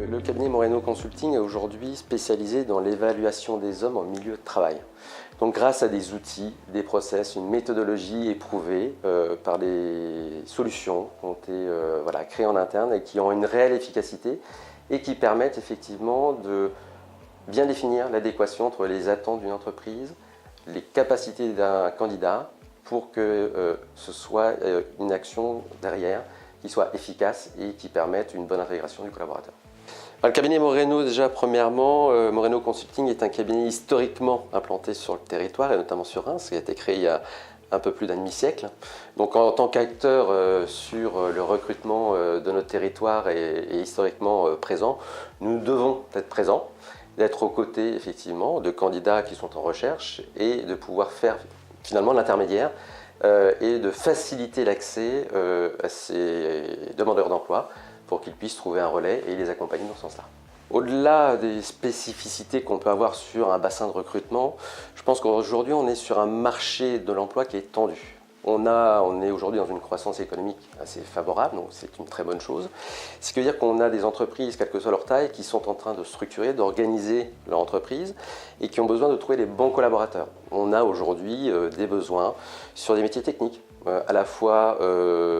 Le cabinet Moreno Consulting est aujourd'hui spécialisé dans l'évaluation des hommes en milieu de travail. Donc grâce à des outils, des process, une méthodologie éprouvée par des solutions qui ont été créées en interne et qui ont une réelle efficacité et qui permettent effectivement de bien définir l'adéquation entre les attentes d'une entreprise, les capacités d'un candidat pour que ce soit une action derrière qui soit efficace et qui permette une bonne intégration du collaborateur. Le cabinet Moreno, déjà premièrement, Moreno Consulting est un cabinet historiquement implanté sur le territoire et notamment sur Reims, qui a été créé il y a un peu plus d'un demi-siècle. Donc en tant qu'acteur sur le recrutement de notre territoire et historiquement présent, nous devons être présents, d'être aux côtés effectivement de candidats qui sont en recherche et de pouvoir faire finalement l'intermédiaire et de faciliter l'accès à ces demandeurs d'emploi pour qu'ils puissent trouver un relais et les accompagner dans ce sens-là. Au-delà des spécificités qu'on peut avoir sur un bassin de recrutement, je pense qu'aujourd'hui on est sur un marché de l'emploi qui est tendu. On est aujourd'hui dans une croissance économique assez favorable, donc c'est une très bonne chose. Ce qui veut dire qu'on a des entreprises, quelle que soit leur taille, qui sont en train de structurer, d'organiser leur entreprise et qui ont besoin de trouver les bons collaborateurs. On a aujourd'hui des besoins sur des métiers techniques, à la fois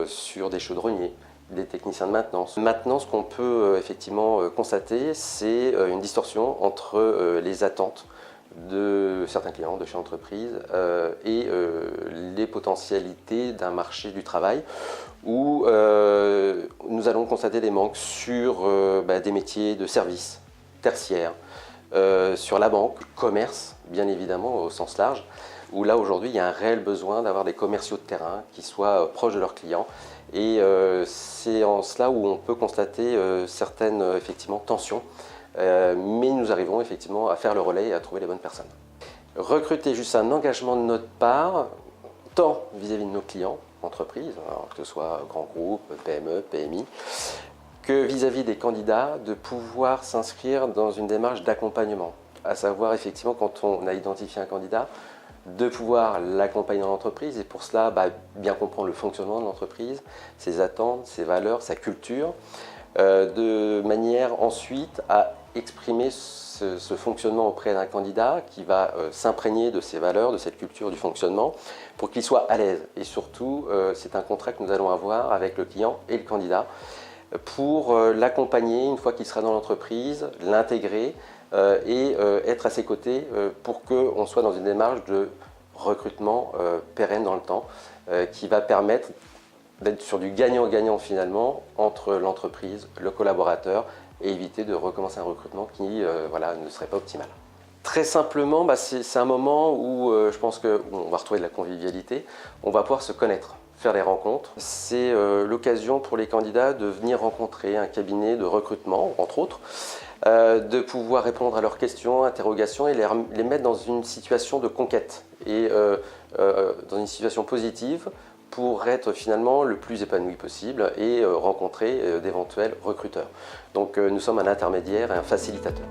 sur des chaudronniers, des techniciens de maintenance. Maintenant, ce qu'on peut effectivement constater, c'est une distorsion entre les attentes de certains clients de chez l'entreprise et les potentialités d'un marché du travail où nous allons constater des manques sur des métiers de services tertiaires, sur la banque, commerce bien évidemment au sens large, où là aujourd'hui il y a un réel besoin d'avoir des commerciaux de terrain qui soient proches de leurs clients et c'est en cela où on peut constater certaines effectivement tensions. Mais nous arrivons effectivement à faire le relais et à trouver les bonnes personnes. Recruter, juste un engagement de notre part, tant vis-à-vis de nos clients, entreprises, alors que ce soit grands groupes, PME, PMI, que vis-à-vis des candidats, de pouvoir s'inscrire dans une démarche d'accompagnement. À savoir effectivement quand on a identifié un candidat, de pouvoir l'accompagner dans l'entreprise et pour cela bien comprendre le fonctionnement de l'entreprise, ses attentes, ses valeurs, sa culture, de manière ensuite à exprimer ce fonctionnement auprès d'un candidat qui va s'imprégner de ses valeurs, de cette culture du fonctionnement pour qu'il soit à l'aise. Et surtout, c'est un contrat que nous allons avoir avec le client et le candidat pour l'accompagner une fois qu'il sera dans l'entreprise, l'intégrer et être à ses côtés pour qu'on soit dans une démarche de recrutement pérenne dans le temps qui va permettre d'être sur du gagnant-gagnant finalement entre l'entreprise, le collaborateur et éviter de recommencer un recrutement qui ne serait pas optimal. Très simplement, c'est un moment où je pense qu'on va retrouver de la convivialité, on va pouvoir se connaître, faire des rencontres. C'est l'occasion pour les candidats de venir rencontrer un cabinet de recrutement, entre autres, de pouvoir répondre à leurs questions, interrogations et les mettre dans une situation de conquête et dans une situation positive pour être finalement le plus épanoui possible et rencontrer d'éventuels recruteurs. Donc nous sommes un intermédiaire et un facilitateur.